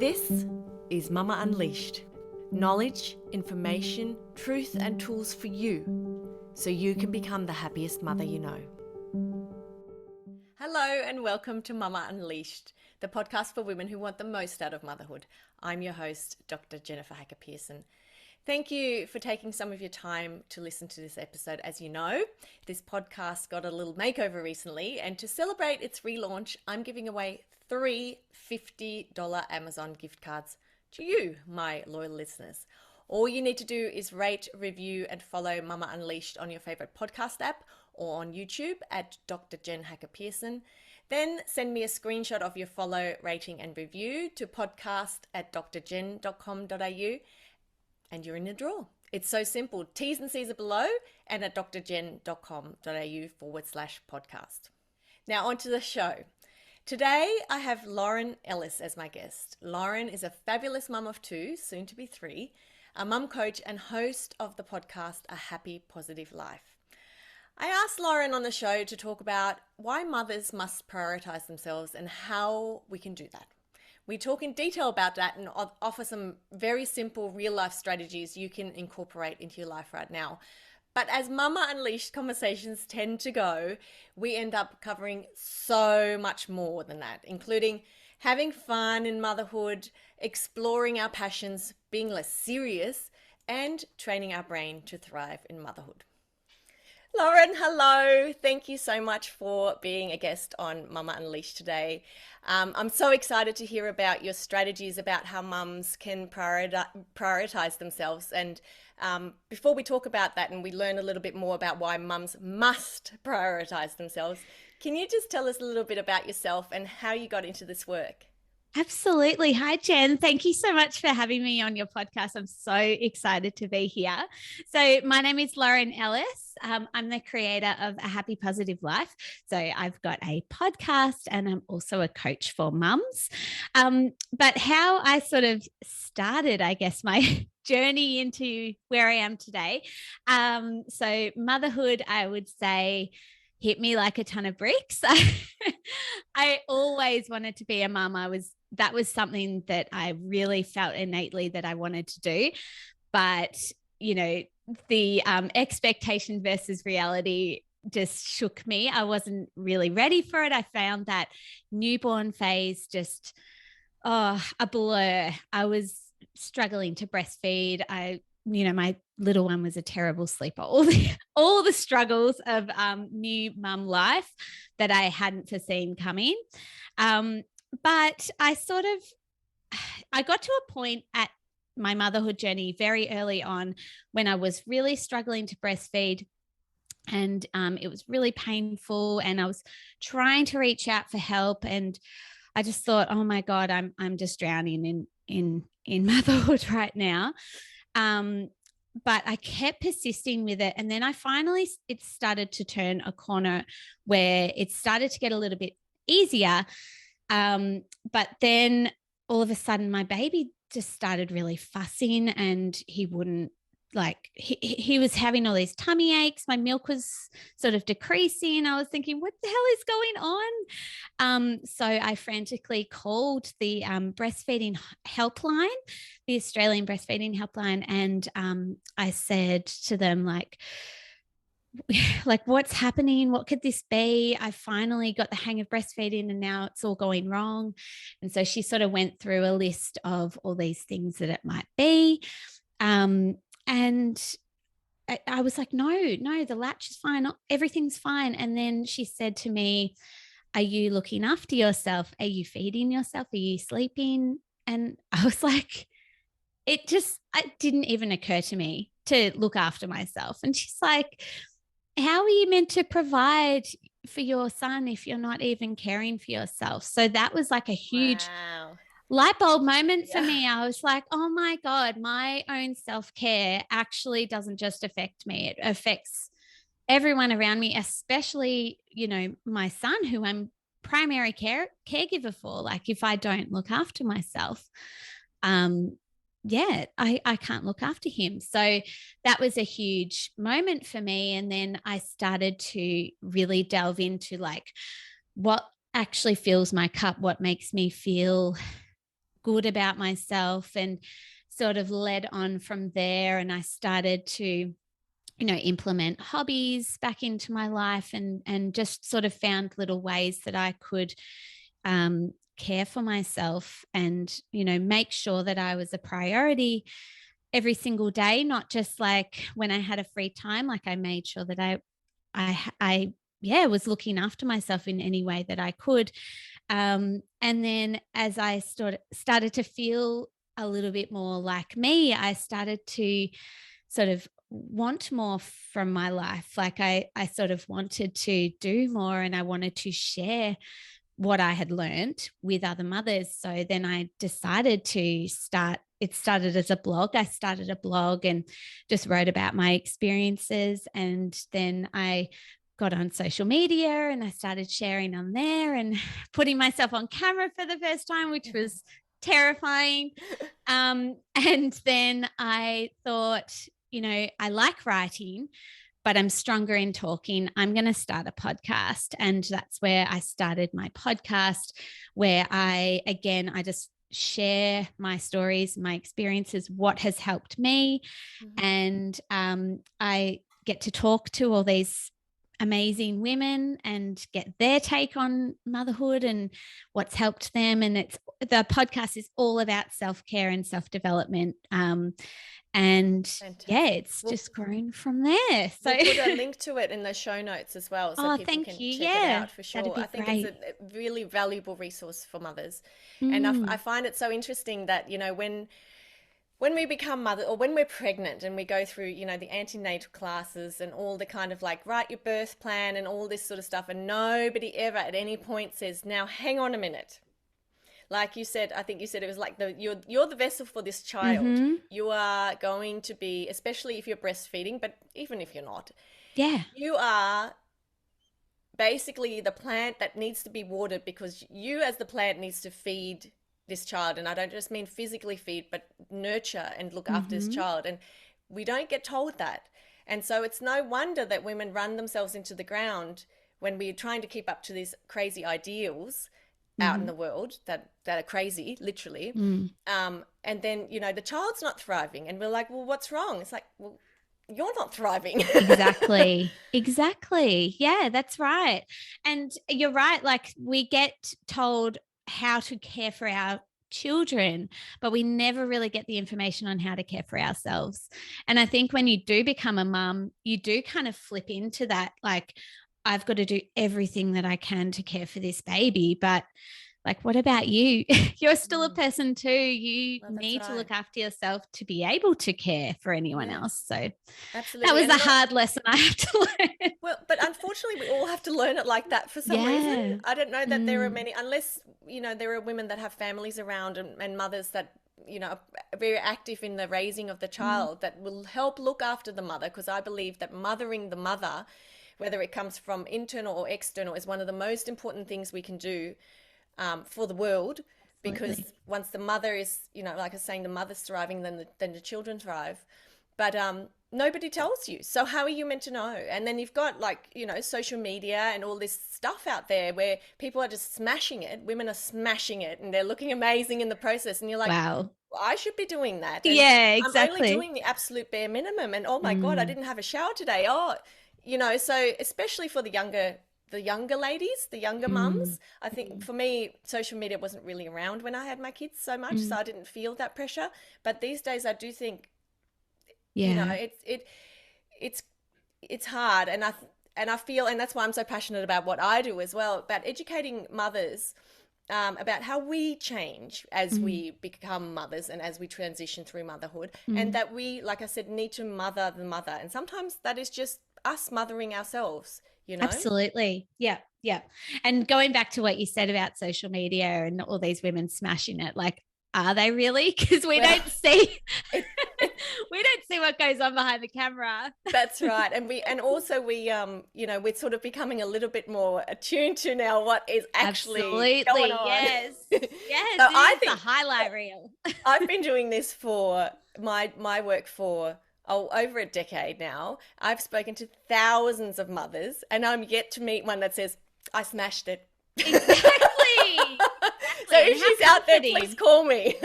This is Mama Unleashed. Knowledge, information, truth and tools for you, so you can become the happiest mother you know. Hello and welcome to Mama Unleashed, the podcast for women who want the most out of motherhood. I'm your host, Dr. Jennifer Hacker-Pearson. Thank you for taking some of your time to listen to this episode. As you know, this podcast got a little makeover recently, and to celebrate its relaunch, I'm giving away 3 $50 Amazon gift cards to you, my loyal listeners. All you need to do is rate, review, and follow Mama Unleashed on your favorite podcast app or on YouTube at Dr. Jen Hacker-Pearson. Then send me a screenshot of your follow, rating, and review to podcast@drjen.com.au. and you're in the draw. It's so simple. T's and C's are below and at drjen.com.au/podcast. Now on to the show. Today I have Lauren Ellis as my guest. Lauren is a fabulous mum of 2, soon to be 3, a mum coach and host of the podcast A Happy Positive Life. I asked Lauren on the show to talk about why mothers must prioritise themselves and how we can do that. We talk in detail about that and offer some very simple real-life strategies you can incorporate into your life right now. But as Mama Unleashed conversations tend to go, we end up covering so much more than that, including having fun in motherhood, exploring our passions, being less serious, and training our brain to thrive in motherhood. Lauren, hello. Thank you so much for being a guest on Mama Unleashed today. I'm so excited to hear about your strategies about how mums can prioritize themselves. And before we talk about that and we learn a little bit more about why mums must prioritize themselves, can you just tell us a little bit about yourself and how you got into this work? Absolutely. Hi, Jen. Thank you so much for having me on your podcast. I'm so excited to be here. So my name is Lauren Ellis. I'm the creator of A Happy Positive Life. So I've got a podcast and I'm also a coach for mums. But how I sort of started, I guess, my journey into where I am today. So motherhood, I would say, hit me like a ton of bricks. I always wanted to be a mum. That was something that I really felt innately that I wanted to do. But, you know, the expectation versus reality just shook me. I wasn't really ready for it. I found that newborn phase just, a blur. I was struggling to breastfeed. My little one was a terrible sleeper. All the struggles of new mum life that I hadn't foreseen coming. But I got to a point at my motherhood journey very early on when I was really struggling to breastfeed, and it was really painful, and I was trying to reach out for help, and I just thought, oh my God, I'm just drowning in motherhood right now. But I kept persisting with it. And then it started to turn a corner where it started to get a little bit easier. But then all of a sudden my baby just started really fussing, and he wouldn't he was having all these tummy aches. My milk was sort of decreasing. I was thinking, what the hell is going on? So I frantically called the breastfeeding helpline, the Australian breastfeeding helpline. And I said to them, like, what's happening? What could this be? I finally got the hang of breastfeeding and now it's all going wrong. And so she sort of went through a list of all these things that it might be. And I was like, no, the latch is fine. Everything's fine. And then she said to me, are you looking after yourself? Are you feeding yourself? Are you sleeping? And I was like, it didn't even occur to me to look after myself. And she's like, how are you meant to provide for your son if you're not even caring for yourself? So that was like a huge light bulb moment for me. I was like, oh my God, my own self-care actually doesn't just affect me. It affects everyone around me, especially, my son, who I'm primary caregiver for. Like, if I don't look after myself, I can't look after him. So that was a huge moment for me. And then I started to really delve into like what actually fills my cup, what makes me feel good about myself, and sort of led on from there. And I started to implement hobbies back into my life, and just sort of found little ways that I could care for myself and, make sure that I was a priority every single day, not just like when I had a free time. Like I made sure that I was looking after myself in any way that I could. And then as I started to feel a little bit more like me, I started to sort of want more from my life. Like I sort of wanted to do more, and I wanted to share what I had learned with other mothers. So then I decided to it started as a blog. I started a blog and just wrote about my experiences. And then I got on social media and I started sharing on there and putting myself on camera for the first time, which was terrifying. And then I thought, I like writing, but I'm stronger in talking. I'm going to start a podcast. And that's where I started my podcast, where I just share my stories, my experiences, what has helped me. And I get to talk to all these amazing women and get their take on motherhood and what's helped them. And the podcast is all about self-care and self-development. And Fantastic. It's just grown from there. So we'll put a link to it in the show notes as well, so people can check it out for sure. I think it's a really valuable resource for mothers. And I find it so interesting that, when we become mother, or when we're pregnant and we go through, the antenatal classes and all the kind of like write your birth plan and all this sort of stuff, and nobody ever at any point says, now hang on a minute. Like you said, I think you said it was like you're the vessel for this child. You are going to be, especially if you're breastfeeding, but even if you're not, you are basically the plant that needs to be watered, because you as the plant needs to feed this child. And I don't just mean physically feed, but nurture and look after this child. And we don't get told that. And so it's no wonder that women run themselves into the ground when we're trying to keep up to these crazy ideals out in the world that are crazy, literally. And then, the child's not thriving. And we're like, well, what's wrong? It's like, well, you're not thriving. Exactly. Yeah, that's right. And you're right. Like we get told how to care for our children, but we never really get the information on how to care for ourselves. And I think when you do become a mum, you do kind of flip into that, like, I've got to do everything that I can to care for this baby. But like, what about you? You're still a person too. You need to look after yourself to be able to care for anyone else. So absolutely, that was a hard lesson I have to learn. Well, but unfortunately, we all have to learn it like that for some reason. I don't know that there are many, unless, there are women that have families around and mothers that, are very active in the raising of the child that will help look after the mother, because I believe that mothering the mother, whether it comes from internal or external, is one of the most important things we can do for the world. Because once the mother is, like I was saying, the mother's thriving, then the children thrive. But nobody tells you. So how are you meant to know? And then you've got social media and all this stuff out there where people are just smashing it. Women are smashing it and they're looking amazing in the process. And you're like, wow, well, I should be doing that. And exactly. I'm only doing the absolute bare minimum. And oh my God, I didn't have a shower today. Oh, so especially for the younger ladies, the younger mums, I think for me, social media wasn't really around when I had my kids so much. So I didn't feel that pressure. But these days I do think, it's hard, and I feel, and that's why I'm so passionate about what I do as well, about educating mothers about how we change as we become mothers and as we transition through motherhood, and that we, like I said, need to mother the mother, and sometimes that is just us mothering ourselves. Absolutely. Yeah. And going back to what you said about social media and all these women smashing it, like, are they really? Because we don't see what goes on behind the camera. That's right. And we're sort of becoming a little bit more attuned to now what is actually going on. Yes. So I think the highlight reel. I've been doing this for my work for over a decade now. I've spoken to thousands of mothers, and I'm yet to meet one that says, I smashed it. Exactly. So And if how she's out there, comforting. please call me.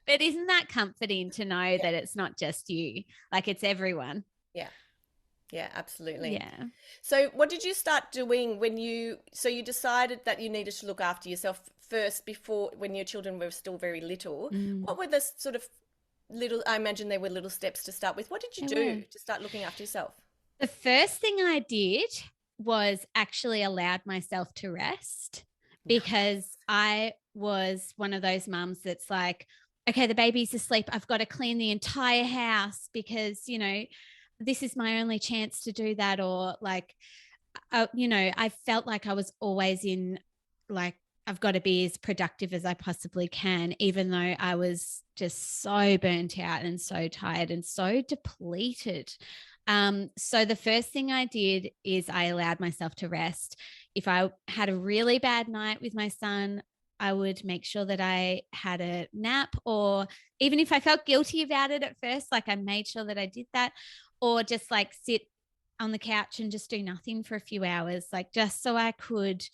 But isn't that comforting to know that it's not just you, like it's everyone? Yeah. Yeah, absolutely. Yeah. So what did you start doing so you decided that you needed to look after yourself first before when your children were still very little? Mm. What were the sort of little, I imagine there were little steps to start with. What did you They do were. to start looking after yourself? The first thing I did was actually allowed myself to rest, because Nice. I was one of those mums that's like, okay, the baby's asleep. I've got to clean the entire house because, this is my only chance to do that. Or like, I felt like I was always in, like, I've got to be as productive as I possibly can, even though I was just so burnt out and so tired and so depleted. So the first thing I did is I allowed myself to rest. If I had a really bad night with my son, I would make sure that I had a nap, or even if I felt guilty about it at first, like I made sure that I did that, or just like sit on the couch and just do nothing for a few hours, like just so I could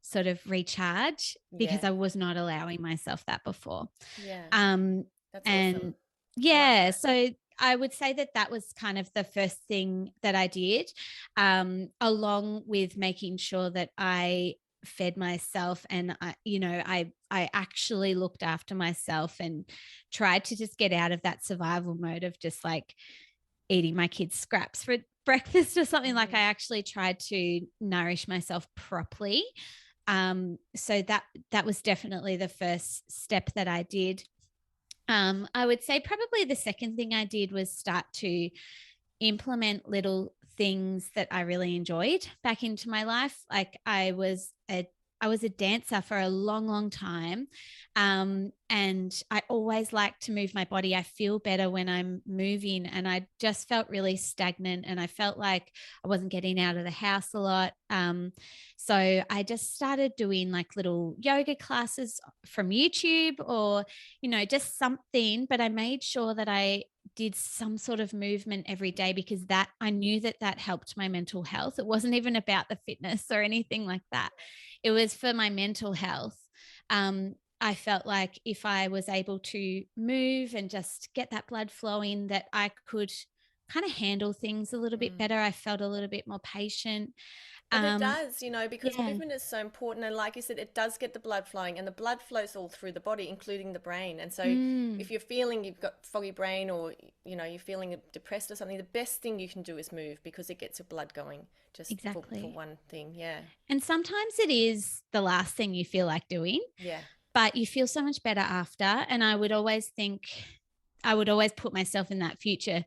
sort of recharge, because Yeah. I was not allowing myself that before. Yeah. Um, That's awesome. and I love yeah, that. so I would say that that was kind of the first thing that I did, along with making sure that I fed myself, and I actually looked after myself and tried to just get out of that survival mode of just like eating my kids' scraps for breakfast or something. Like, I actually tried to nourish myself properly. So that was definitely the first step that I did. I would say probably the second thing I did was start to implement little things that I really enjoyed back into my life. Like, I was a dancer for a long, long time. And I always like to move my body. I feel better when I'm moving, and I just felt really stagnant, and I felt like I wasn't getting out of the house a lot. So I just started doing like little yoga classes from YouTube, or, just something, but I made sure that I did some sort of movement every day, because that I knew that helped my mental health. It wasn't even about the fitness or anything like that. It was for my mental health. I felt like if I was able to move and just get that blood flowing, that I could kind of handle things a little bit better. I felt a little bit more patient. And it Um, does, because yeah. movement is so important. And like you said, it does get the blood flowing, and the blood flows all through the body, including the brain. And so Mm, if you're feeling you've got foggy brain, or, you're feeling depressed or something, the best thing you can do is move, because it gets your blood going just for exactly. one thing. Yeah. And sometimes it is the last thing you feel like doing, Yeah. but you feel so much better after. And I would always put myself in that future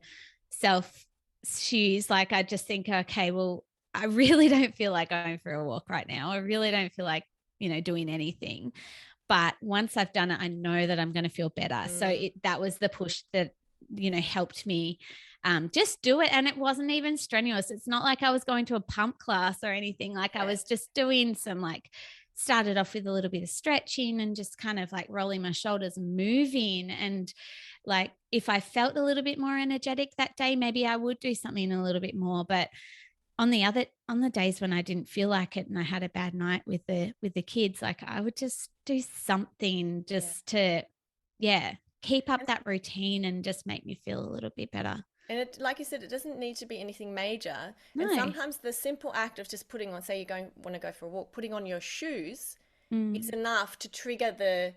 self shoes. Like, I just think, okay, well, I really don't feel like going for a walk right now. I really don't feel like, doing anything. But once I've done it, I know that I'm going to feel better. So Mm, that was the push that, helped me just do it. And it wasn't even strenuous. It's not like I was going to a pump class or anything. Like, I yeah. was just doing some, like, started off with a little bit of stretching and just kind of like rolling my shoulders, moving. And like, if I felt a little bit more energetic that day, maybe I would do something a little bit more. But on the days when I didn't feel like it and I had a bad night with the kids, like, I would just do something Yeah. just to, yeah, keep up And that routine and just make me feel a little bit better. And it, like you said, it doesn't need to be anything major. And No. sometimes the simple act of just putting on, say want to go for a walk, putting on your shoes is Mm. enough to trigger the,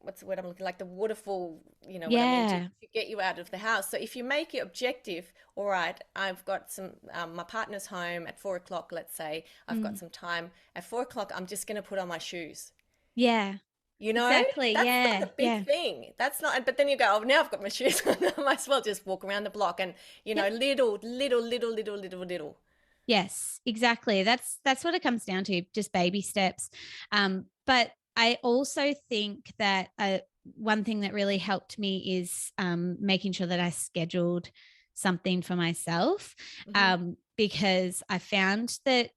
what's the word I'm looking, like the waterfall, what I mean, Yeah. to get you out of the house. So if you make it objective, all right, I've got some, my partner's home at 4 o'clock, let's say, I've got Mm. some time. At 4 o'clock, I'm just going to put on my shoes. Yeah. You know, Exactly. that's Yeah. not a big Yeah. thing. That's not, but then you go, oh, now I've got my shoes on. I might as well just walk around the block and, Yep. little. Yes, exactly. That's what it comes down to, just baby steps. But I also think that one thing that really helped me is making sure that I scheduled something for myself, Hmm. because I found that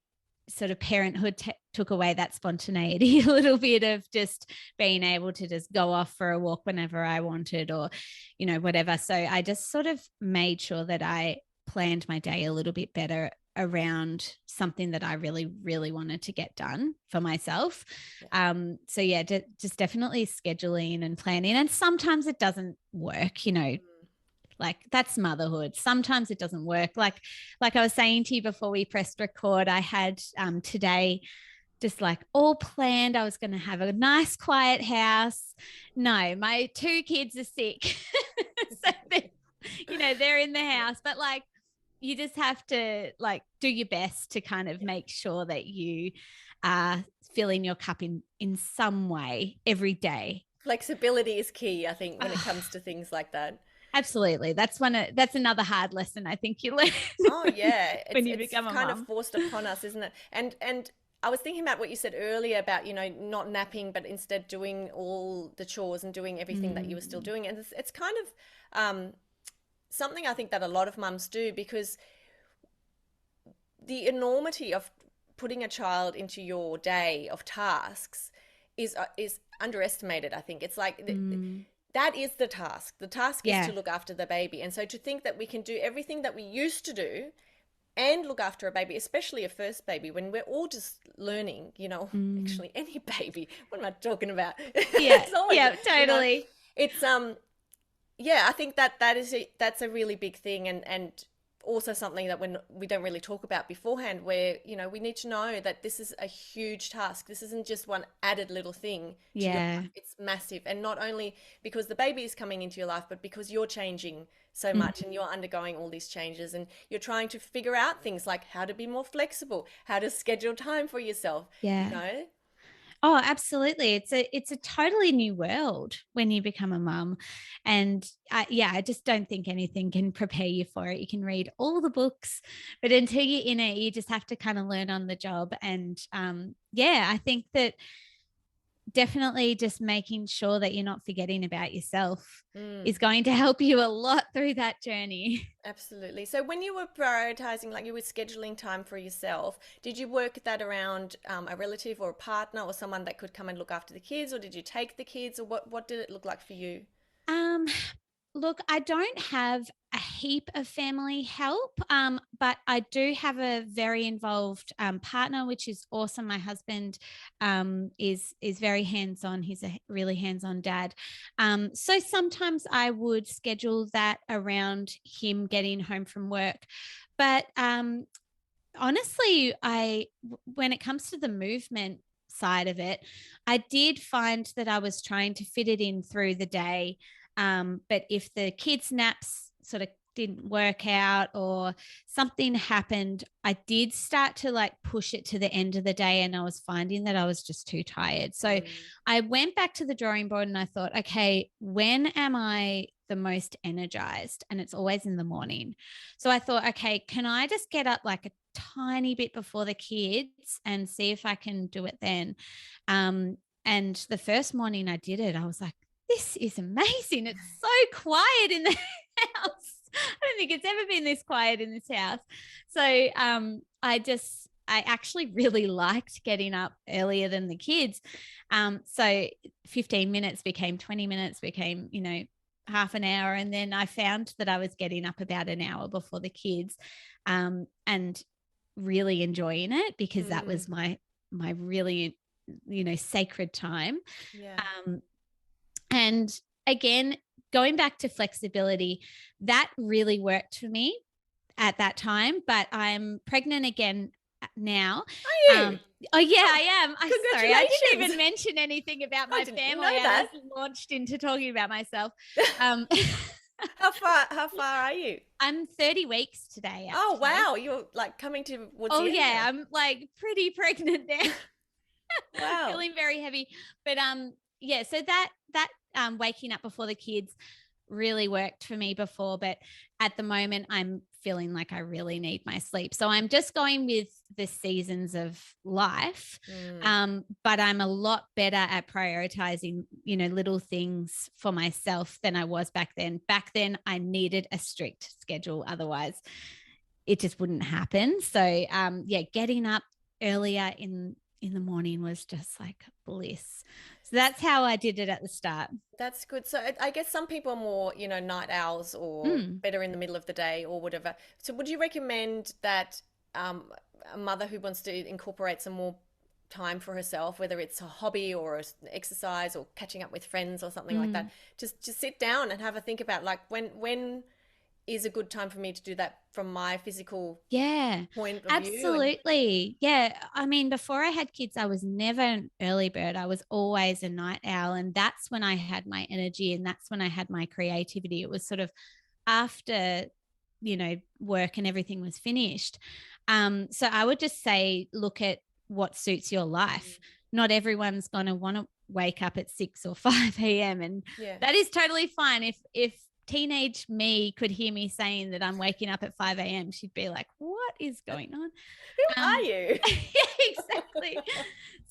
sort of parenthood took away that spontaneity a little bit of just being able to just go off for a walk whenever I wanted, or, whatever. So I just sort of made sure that I planned my day a little bit better around something that I really, really wanted to get done for myself. So yeah, just definitely scheduling and planning. And sometimes it doesn't work, like that's motherhood. Sometimes it doesn't work. Like I was saying to you before we pressed record, I had today just like all planned. I was going to have a nice quiet house. No, my two kids are sick. So they're in the house, but like you just have to like do your best to kind of make sure that you are filling your cup in some way every day. Flexibility is key, I think, when it comes to things like that. Absolutely. That's another hard lesson I think you learn Oh yeah, when you it's become a kind of mum. forced upon us, isn't it? And I was thinking about what you said earlier about, not napping, but instead doing all the chores and doing everything that you were still Mm. doing. And it's kind of something I think that a lot of mums do, because the enormity of putting a child into your day of tasks is underestimated. I think it's like Mm. that is the task. The task is Yeah. to look after the baby. And so to think that we can do everything that we used to do and look after a baby, especially a first baby, when we're all just learning, Mm. actually any baby, what am I talking about? Yeah. It's always, Yeah, you know, totally. it's yeah, I think that's a really big thing, and also something that we don't really talk about beforehand, where we need to know that this is a huge task. This isn't just one added little thing to your Yeah. life. It's massive, and not only because the baby is coming into your life, but because you're changing so much Mm. and you're undergoing all these changes, and you're trying to figure out things like how to be more flexible, how to schedule time for yourself, you Yeah. know? Oh, absolutely. It's a totally new world when you become a mum. And yeah, I just don't think anything can prepare you for it. You can read all the books, but until you're in it, you just have to kind of learn on the job. And yeah, I think that definitely just making sure that you're not forgetting about yourself Mm. is going to help you a lot through that journey. Absolutely. So when you were prioritizing, like you were scheduling time for yourself, did you work that around a relative or a partner or someone that could come and look after the kids, or did you take the kids, or what did it look like for you? Um, Look, I don't have a heap of family help, but I do have a very involved partner, which is awesome. My husband is very hands on. He's a really hands on dad. So sometimes I would schedule that around him getting home from work, but honestly, when it comes to the movement side of it, I did find that I was trying to fit it in through the day. But if the kids' naps sort of didn't work out or something happened, I did start to like push it to the end of the day, and I was finding that I was just too tired. So Mm. I went back to the drawing board and I thought, okay, when am I the most energized? And it's always in the morning. So I thought, okay, can I just get up like a tiny bit before the kids and see if I can do it then? And the first morning I did it, I was like, this is amazing. It's so quiet in the house. I don't think it's ever been this quiet in this house. So I actually really liked getting up earlier than the kids. So 15 minutes became 20 minutes, became, half an hour. And then I found that I was getting up about an hour before the kids, and really enjoying it because that Mm. was my really, sacred time. Yeah. Um, and again, going back to flexibility, that really worked for me at that time, but I'm pregnant again now. Are you? Um, oh yeah, Oh, I am. Sorry, I didn't congratulations. even mention anything about I my didn't family. know I that. was launched into talking about myself. Um, How far are you? I'm 30 weeks today, Oh, actually. wow. You're like coming towards Oh the end yeah, now. I'm like pretty pregnant now. Wow. Feeling very heavy. But yeah, so that waking up before the kids really worked for me before, but at the moment I'm feeling like I really need my sleep. So I'm just going with the seasons of life. Mm. But I'm a lot better at prioritizing, little things for myself than I was back then. Back then I needed a strict schedule. Otherwise it just wouldn't happen. So yeah, getting up earlier in the morning was just like bliss. So that's how I did it at the start. That's good. So I guess some people are more, night owls or Mm. better in the middle of the day or whatever. So would you recommend that a mother who wants to incorporate some more time for herself, whether it's a hobby or an exercise or catching up with friends or something like that, just sit down and have a think about like when is a good time for me to do that from my physical point of view. And Absolutely. Yeah. I mean, before I had kids, I was never an early bird. I was always a night owl. And that's when I had my energy and that's when I had my creativity. It was sort of after, work and everything was finished. So I would just say, look at what suits your life. Not everyone's going to want to wake up at 6 or 5 a.m. And that is totally fine. If teenage me could hear me saying that I'm waking up at 5 a.m., she'd be like, what is going on? Who are you? Yeah, exactly.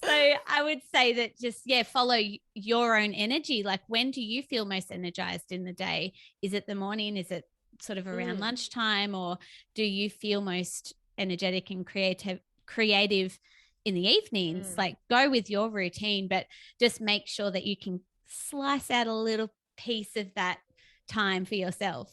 So I would say that just, follow your own energy. Like, when do you feel most energized in the day? Is it the morning? Is it sort of around lunchtime? Or do you feel most energetic and creative in the evenings? Like, go with your routine, but just make sure that you can slice out a little piece of that time for yourself.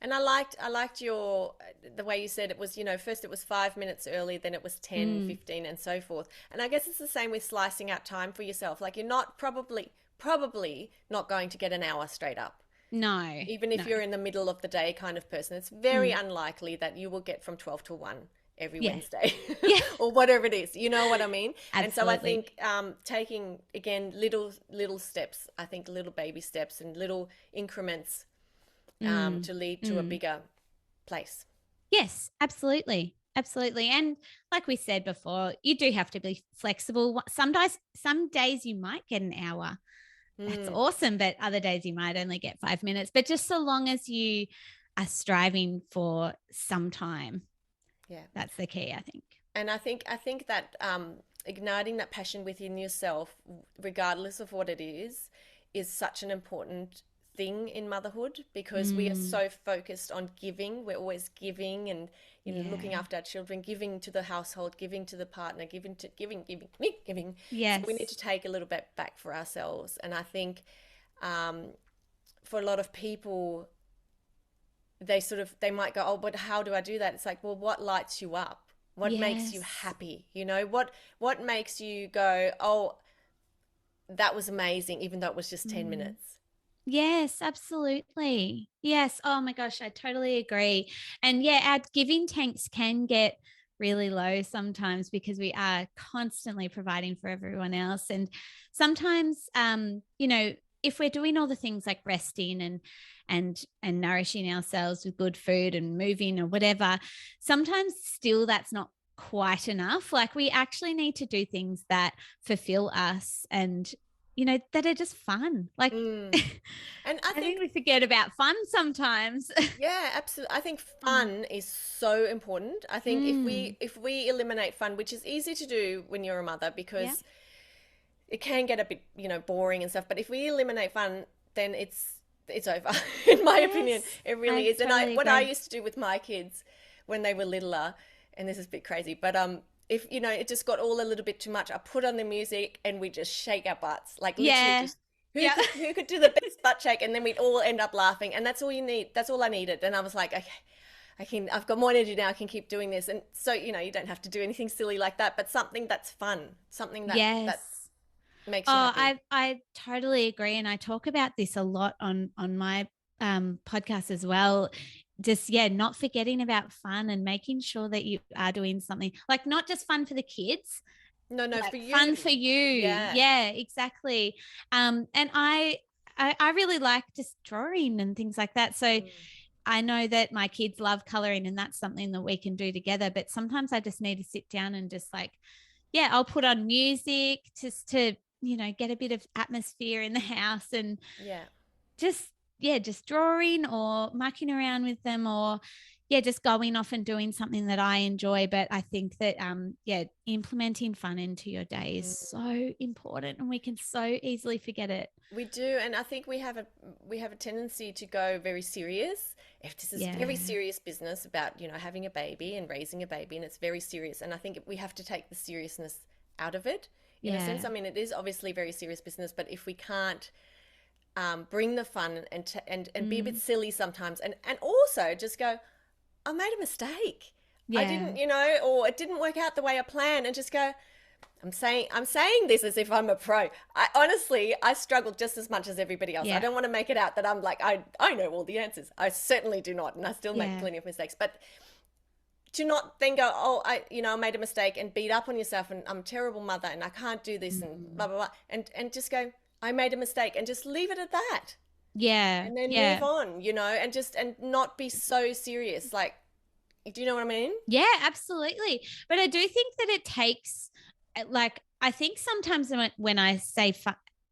And I liked the way you said it was, first it was 5 minutes early, then it was 10, 15 and so forth. And I guess it's the same with slicing out time for yourself. Like, you're not probably not going to get an hour straight up. No. Even if you're in the middle of the day kind of person, it's very unlikely that you will get from 12 to 1 every Wednesday or whatever it is. You know what I mean? Absolutely. And so I think taking, again, little steps, I think little baby steps and little increments to lead to a bigger place. Yes, absolutely. Absolutely. And like we said before, you do have to be flexible. Some days you might get an hour. That's awesome. But other days you might only get 5 minutes. But just so long as you are striving for some time. Yeah. That's the key, I think. And I think that igniting that passion within yourself, regardless of what it is such an important thing in motherhood, because we are so focused on giving. We're always giving and looking after our children, giving to the household, giving to the partner, giving. Yes. So we need to take a little bit back for ourselves. And I think for a lot of people, they might go, oh, but how do I do that? It's like, well, what lights you up? What makes you happy? What makes you go, oh, that was amazing, even though it was just 10 minutes. Yes, absolutely. Yes. Oh my gosh, I totally agree. And our giving tanks can get really low sometimes because we are constantly providing for everyone else. And sometimes, if we're doing all the things like resting and nourishing ourselves with good food and moving or whatever, sometimes still that's not quite enough. Like, we actually need to do things that fulfill us and that are just fun. Like, and I think we forget about fun sometimes. Yeah, absolutely. I think fun is so important. I think if we eliminate fun, which is easy to do when you're a mother, because it can get a bit, boring and stuff. But if we eliminate fun, then it's over. In my opinion, it really is. Totally and what I used to do with my kids when they were littler, and this is a bit crazy, but if it just got all a little bit too much, I put on the music and we just shake our butts, like literally just who could do the best butt shake, and then we'd all end up laughing. And that's all you need. That's all I needed. And I was like, okay, I've got more energy now. I can keep doing this. And so you don't have to do anything silly like that, but something that's fun, something that makes you happy. I totally agree, and I talk about this a lot on my podcast as well. Just not forgetting about fun and making sure that you are doing something, like, not just fun for the kids. No, like for you. Fun for you. Yeah, exactly. And I really like just drawing and things like that. So I know that my kids love coloring, and that's something that we can do together. But sometimes I just need to sit down and just I'll put on music just to, get a bit of atmosphere in the house, and just drawing or mucking around with them, or just going off and doing something that I enjoy. But I think that implementing fun into your day is so important, and we can so easily forget it. We do. And I think we have a tendency to go very serious. If this is very serious business about having a baby and raising a baby, and it's very serious, and I think we have to take the seriousness out of it in a sense. I mean, it is obviously very serious business, but if we can't bring the fun and be a bit silly sometimes, and also just go, I made a mistake. I Yeah. didn't, or it didn't work out the way I planned, and just go, I'm saying this as if I'm a pro. I struggle just as much as everybody else. I Yeah. don't want to make it out that I'm like, I know all the answers. I certainly do not, and I still make Yeah. plenty of mistakes. But to not then go, oh, I made a mistake and beat up on yourself, and I'm a terrible mother and I can't do this and blah blah blah, and just go, I made a mistake, and just leave it at that, Yeah. and then Yeah. move on, and not be so serious. Like, do you know what I mean? Yeah, absolutely. But I do think that it takes, like, I think sometimes when I say,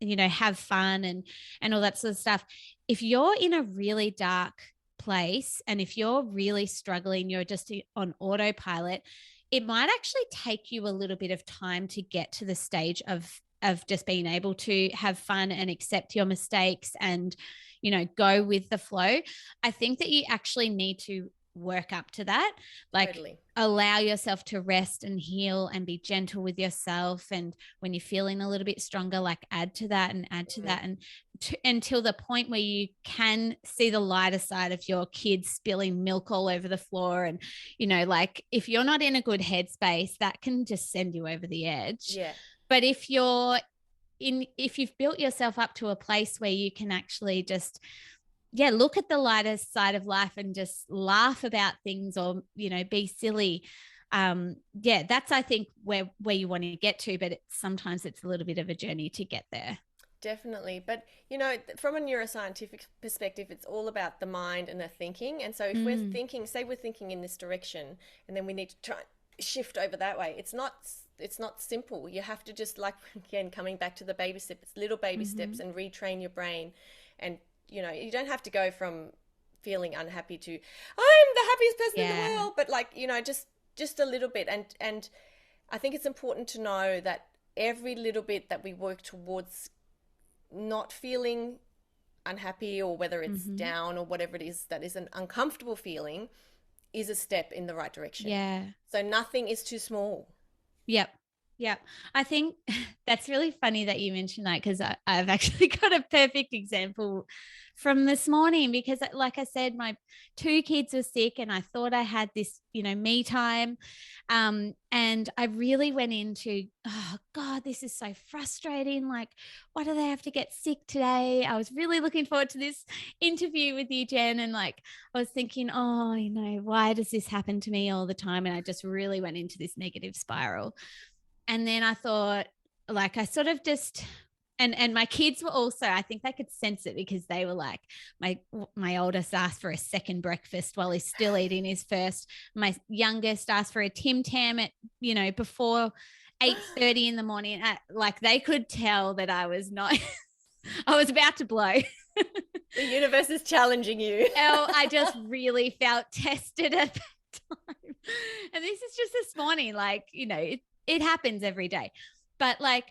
have fun and all that sort of stuff, if you're in a really dark place and if you're really struggling, you're just on autopilot, it might actually take you a little bit of time to get to the stage of just being able to have fun and accept your mistakes and, go with the flow. I think that you actually need to work up to that, like Totally. allow yourself to rest and heal and be gentle with yourself, and when you're feeling a little bit stronger, like add to that and add to that, and until the point where you can see the lighter side of your kids spilling milk all over the floor, and like if you're not in a good headspace, that can just send you over the edge. Yeah. But if you've built yourself up to a place where you can actually just look at the lighter side of life and just laugh about things, or be silly, that's, I think, where you want to get to, but sometimes it's a little bit of a journey to get there. Definitely. But, from a neuroscientific perspective, it's all about the mind and the thinking. And so if we're thinking, say we're thinking in this direction, and then we need to try and shift over that way, it's not simple. You have to just, like, again, coming back to the baby steps, little baby steps, and retrain your brain. And, you don't have to go from feeling unhappy to, I'm the happiest person in the world. But, like, just a little bit. And I think it's important to know that every little bit that we work towards not feeling unhappy, or whether it's down or whatever it is that is an uncomfortable feeling, is a step in the right direction. Yeah. So nothing is too small. Yep. Yeah. I think that's really funny that you mentioned that, because I've actually got a perfect example from this morning, because like I said, my 2 kids were sick and I thought I had this, me time. And I really went into, oh God, this is so frustrating. Like, why do they have to get sick today? I was really looking forward to this interview with you, Jen. And like, I was thinking, oh, why does this happen to me all the time? And I just really went into this negative spiral. And then I thought, like, I sort of just, and my kids were also, I think they could sense it, because they were like, my oldest asked for a second breakfast while he's still eating his first. My youngest asked for a Tim Tam at, before 8:30 in the morning. Like, they could tell that I was not, I was about to blow. The universe is challenging you. I just really felt tested at that time. And this is just this morning, like, it happens every day. But like,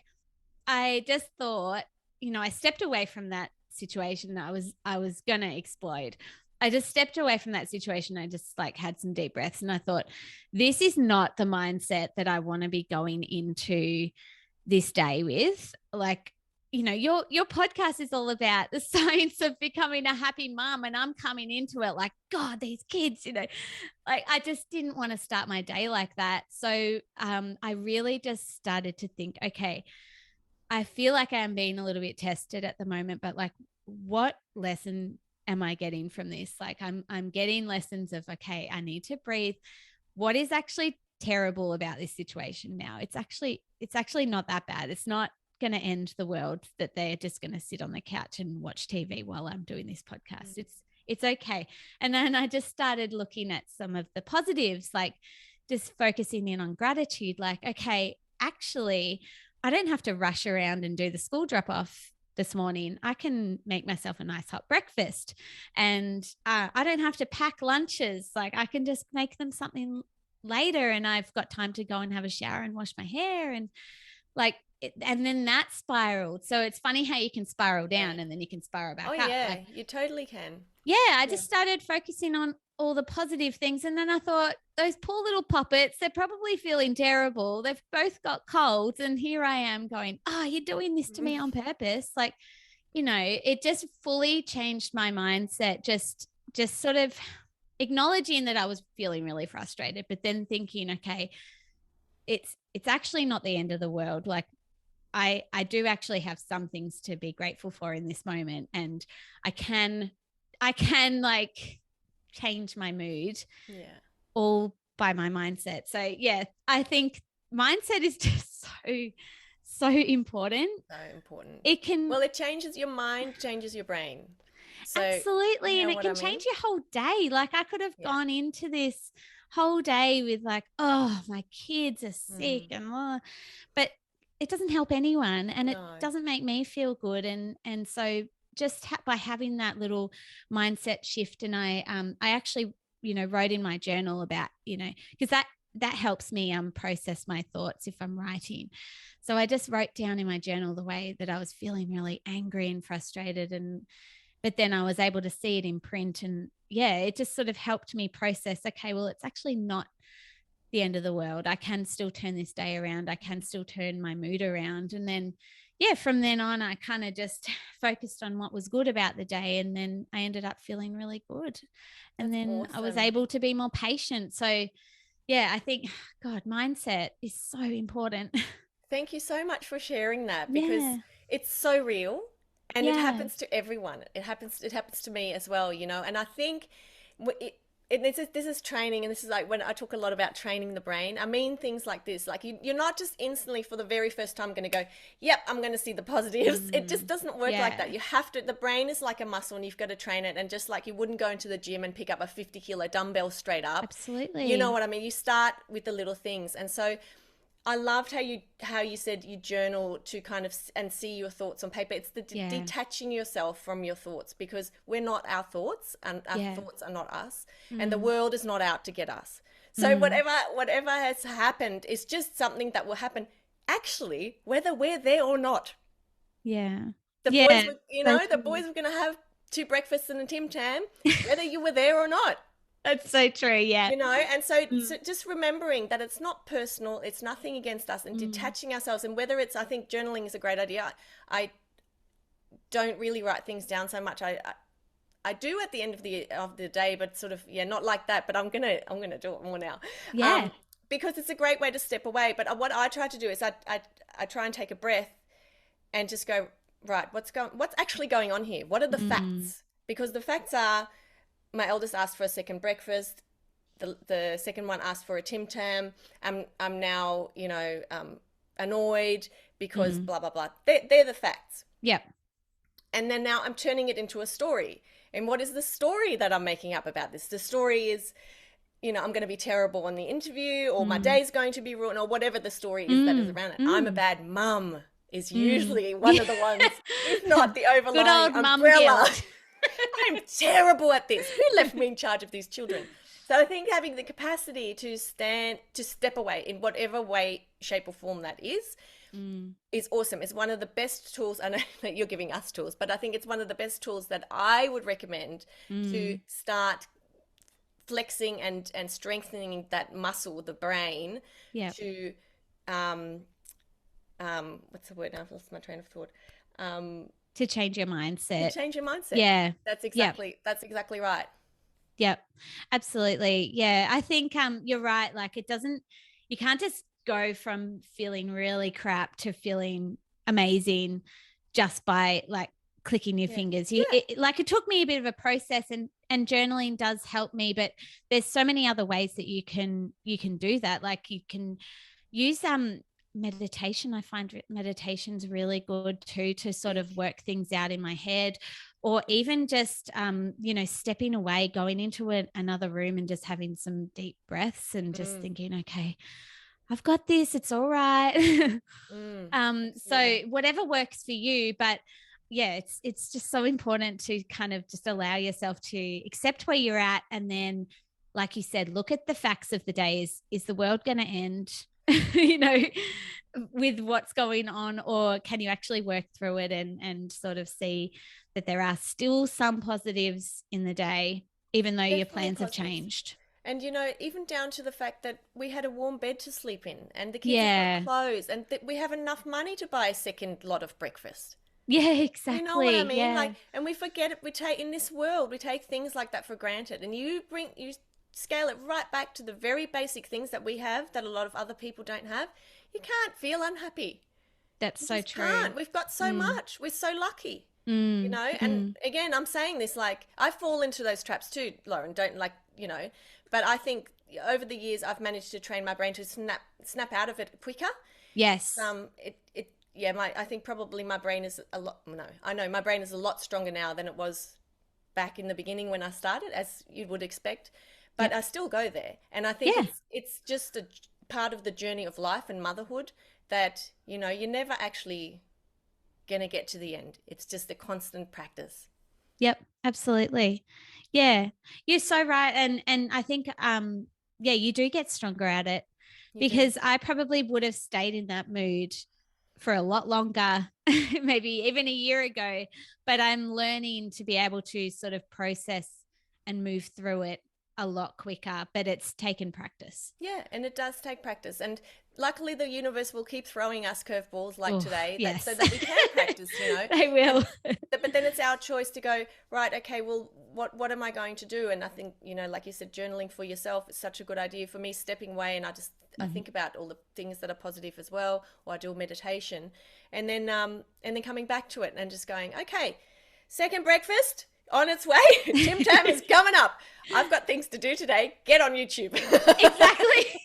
I just thought, I stepped away from that situation. I was going to explode. I just stepped away from that situation. I just like had some deep breaths, and I thought, this is not the mindset that I want to be going into this day with. Like, your podcast is all about the science of becoming a happy mom, and I'm coming into it like, God, these kids, like, I just didn't want to start my day like that. So I really just started to think, okay, I feel like I'm being a little bit tested at the moment, but like, what lesson am I getting from this? Like, I'm getting lessons of, okay, I need to breathe. What is actually terrible about this situation now? It's actually not that bad. It's not going to end the world that they're just going to sit on the couch and watch TV while I'm doing this podcast. It's okay. And then I just started looking at some of the positives, like just focusing in on gratitude. Like, okay, actually, I don't have to rush around and do the school drop off this morning. I can make myself a nice hot breakfast, and I don't have to pack lunches. Like, I can just make them something later, and I've got time to go and have a shower and wash my hair, and like, and then that spiraled. So it's funny how you can spiral down and then you can spiral back up. Oh yeah, like, you totally can. Yeah, I just started focusing on all the positive things. And then I thought, those poor little puppets, they're probably feeling terrible. They've both got colds. And here I am going, oh, you're doing this to me on purpose. Like, it just fully changed my mindset. Just sort of acknowledging that I was feeling really frustrated, but then thinking, okay, it's actually not the end of the world. Like I do actually have some things to be grateful for in this moment, and I can like change my mood all by my mindset. So yeah, I think mindset is just so important. So important. It can, well, it changes your mind, changes your brain. So you absolutely, know and it what I can mean? change your whole day. Like I could have Yeah. gone into this whole day with like, oh, my kids are sick Mm. and but it doesn't help anyone, and it No. doesn't make me feel good. And so just by having that little mindset shift, and I actually, wrote in my journal about, because that helps me process my thoughts if I'm writing. So I just wrote down in my journal the way that I was feeling really angry and frustrated, and but then I was able to see it in print, and yeah, it just sort of helped me process, okay, well, it's actually not the end of the world. I can still turn this day around. I can still turn my mood around. And then, yeah, from then on, I kind of just focused on what was good about the day. And then I ended up feeling really good. And That's then I was awesome. able to be more patient. So, yeah, I think, God, mindset is so important. Thank you so much for sharing that, because Yeah. it's so real and it Yeah. happens to everyone. It happens to me as well, you know. And I think this is training, and this is like when I talk a lot about training the brain. I mean things like this, like you're not just instantly for the very first time going to go, yep, I'm going to see the positives. It just doesn't work like Yeah. that. You have to, the brain is like a muscle and you've got to train it. And just like you wouldn't go into the gym and pick up a 50-kilo dumbbell straight up. You know Absolutely. what I mean? You start with the little things. And so I loved how you said you journal to kind of and see your thoughts on paper. It's the Yeah. detaching yourself from your thoughts, because we're not our thoughts and our Yeah. thoughts are not us, and the Mm. world is not out to get us. So Mm. whatever has happened is just something that will happen, actually, whether we're there or not. Yeah. The boys Yeah. were, So the true. boys were going to have two breakfasts and a Tim Tam, whether you were there or not. That's so true. Yeah. And so Mm. just remembering that it's not personal, it's nothing against us, and Mm. detaching ourselves. And whether it's, I think journaling is a great idea. I don't really write things down so much. I do at the end of the day, but sort of, yeah, not like that. But I'm gonna do it more now, Yeah. because it's a great way to step away. But what I try to do is I try and take a breath and just go, right, what's actually going on here? What are the Mm. facts? Because the facts are, my eldest asked for a second breakfast. The second one asked for a Tim Tam. I'm now, annoyed because Mm. blah blah blah. They're the facts. Yep. And then now I'm turning it into a story. And what is the story that I'm making up about this? The story is, I'm going to be terrible on the interview, or my Mm. day's going to be ruined, or whatever the story is that is Mm. around it. I'm a Mm. bad mum is Mm. usually one Yeah. of the ones, if not the Good overlying old mum umbrella. guilt. I'm terrible at this. Who left me in charge of these children? So I think having the capacity to step away in whatever way, shape, or form that Mm. is awesome. It's one of the best tools. I know that you're giving us tools, but I think it's one of the best tools that I would recommend to Mm. start flexing and strengthening that muscle, the brain, Yep. to what's the word now? I've lost my train of thought. To change your To mindset. change your mindset. Yeah. That's Yep. exactly right. Yep. Absolutely. Yeah. I think you're right. Like you can't just go from feeling really crap to feeling amazing just by like clicking your Yeah. fingers. Yeah. Like it took me a bit of a process, and journaling does help me, but there's so many other ways that you can do that. Like you can use meditation. I find meditation's really good too, to sort Big. of work things out in my head, or even just stepping away, going into another room and just having some deep breaths and just Mm, thinking, okay, I've got this, it's all right. So absolutely. whatever works for you, but yeah, it's just so important to kind of just allow yourself to accept where you're at, and then, like you said, look at the facts of the day. Is the world going to end you know with what's going on, or can you actually work through it and sort of see that there are still some positives in the day, even though your Definitely plans have positives. changed? And even down to the fact that we had a warm bed to sleep in, and the kids have got Yeah. clothes, and that we have enough money to buy a second lot of breakfast. Yeah, You know what I exactly. mean? Yeah. Like, and we forget it. We take in this world, we take things like that for granted. And you scale it right back to the very basic things that we have that a lot of other people don't have. You can't feel unhappy. That's You so just true. can't. We've got so Mm, much. We're so lucky, mm, And mm. again, I'm saying this like I fall into those traps too, Lauren. Don't like, but I think over the years I've managed to train my brain to snap out of it quicker. Yes. Yeah, I think probably my brain is a lot, no, I know my brain is a lot stronger now than it was back in the beginning when I started, as you would expect, but Yep. I still go there. And I think Yeah. it's just a part of the journey of life and motherhood that, you're never actually going to get to the end. It's just a constant practice. Yep. Absolutely. Yeah. You're so right. And I think yeah, you do get stronger at it, You do. because I probably would have stayed in that mood for a lot longer, maybe even a year ago. But I'm learning to be able to sort of process and move through it a lot quicker, but it's taken practice. Yeah, and it does take practice. And luckily, the universe will keep throwing us curveballs like Oh, today, that so yes. that we can practice. They will. And but then it's our choice to go, right, okay, well, what am I going to do? And I think, like you said, journaling for yourself is such a good idea for me. Stepping away, and I Mhm. think about all the things that are positive as well, or I do a meditation, and then coming back to it and just going, okay, second breakfast on its way. Tim Tam is coming up. I've got things to do today. Get on YouTube. Exactly.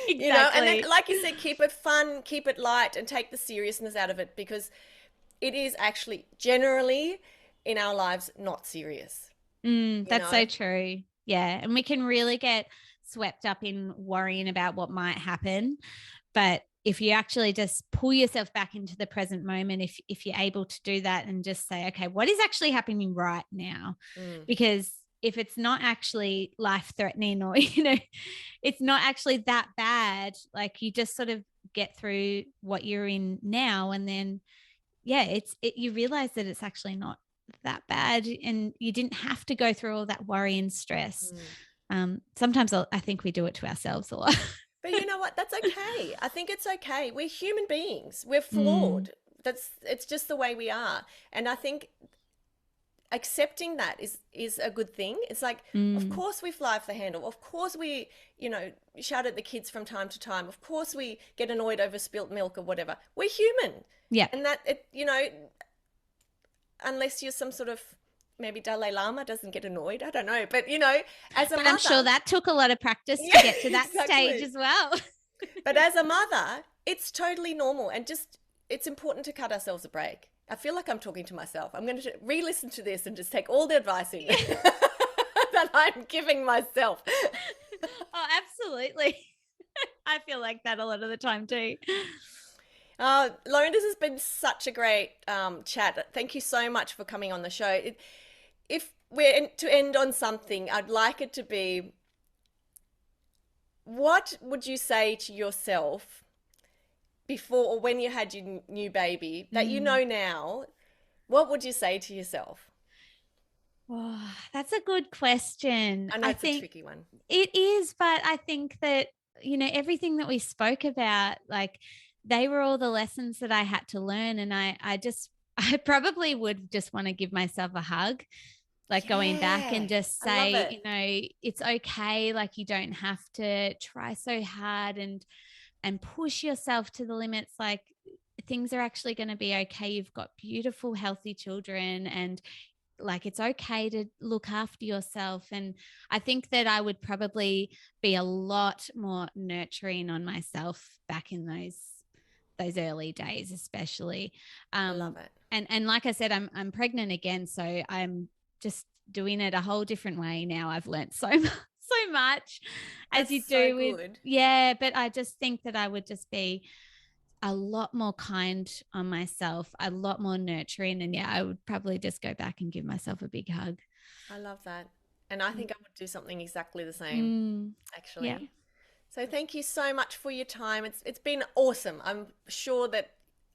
And then, Exactly. like you said, keep it fun, keep it light, and take the seriousness out of it, because it is actually generally in our lives not serious, you That's know? so true. Yeah. And we can really get swept up in worrying about what might happen. But if you actually just pull yourself back into the present moment, if you're able to do that and just say, okay, what is actually happening right now? Mm, Because if it's not actually life threatening, or, it's not actually that bad, like you just sort of get through what you're in now. And then, yeah, you realize that it's actually not that bad, and you didn't have to go through all that worry and stress. mm. Sometimes I think we do it to ourselves a lot. But you know what? That's okay. I think it's okay. We're human beings. We're Mm, flawed. It's just the way we are. And I think accepting that is a good thing. It's like, of mm, course we fly off the handle. Of course we, shout at the kids from time to time. Of course we get annoyed over spilt milk or whatever. We're human. yeah. And unless you're some sort of, maybe Dalai Lama doesn't get annoyed. I don't know. But as a But I'm sure mother, that took a lot of practice to yeah, get to that stage exactly. as well. But as a mother, it's totally normal, and just it's important to cut ourselves a break. I feel like I'm talking to myself. I'm going to re-listen to this and just take all the advice in that I'm giving myself. Oh, absolutely. I feel like that a lot of the time too. Lauren, this has been such a great chat. Thank you so much for coming on the show. If we're to end on something, I'd like it to be, what would you say to yourself before or when you had your new baby that you Mm. know now? What would you say to yourself? Oh, that's a good question. I know I it's a think tricky one. it is, but I think that, everything that we spoke about, like, they were all the lessons that I had to learn. And I just, I probably would just want to give myself a hug, like going back Yeah, and just I love say, it. it's okay. Like, you don't have to try so hard and push yourself to the limits. Like, things are actually going to be okay. You've got beautiful, healthy children, and like, it's okay to look after yourself. And I think that I would probably be a lot more nurturing on myself back in those early days, especially. I love um it. and like I said, I'm pregnant again, so I'm just doing it a whole different way now. I've learned so much, so much, as That's you so do with, good. yeah, but I just think that I would just be a lot more kind on myself, a lot more nurturing. And yeah, I would probably just go back and give myself a big hug. I love that. And I think I would do something exactly the same, Mm, yeah. actually. So thank you so much for your time. It's been awesome. I'm sure that,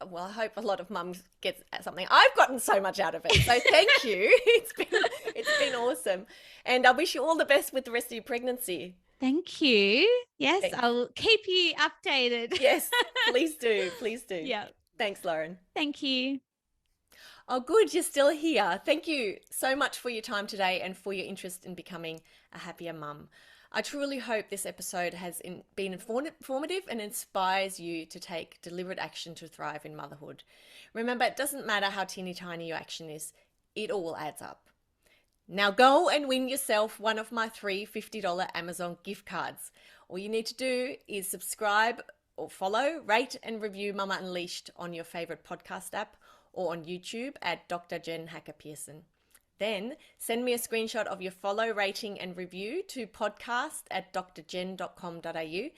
well, I hope a lot of mums get something. I've gotten so much out of it. So thank you. It's been awesome. And I wish you all the best with the rest of your pregnancy. Thank you. Yes, Thanks. I'll keep you updated. Yes, please do. Please do. Yeah. Thanks, Lauren. Thank you. Oh, good. You're still here. Thank you so much for your time today and for your interest in becoming a happier mum. I truly hope this episode has been informative and inspires you to take deliberate action to thrive in motherhood. Remember, it doesn't matter how teeny tiny your action is, it all adds up. Now go and win yourself one of my three $50 Amazon gift cards. All you need to do is subscribe or follow, rate and review Mama Unleashed on your favorite podcast app or on YouTube at Dr. Jen Hacker Pearson. Then send me a screenshot of your follow, rating and review to podcast@drjen.com.au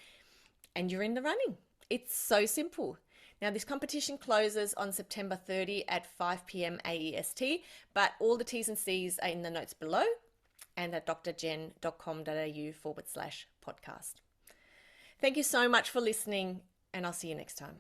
and you're in the running. It's so simple. Now, this competition closes on September 30 at 5 p.m. AEST, but all the T's and C's are in the notes below and at drjen.com.au/podcast. Thank you so much for listening, and I'll see you next time.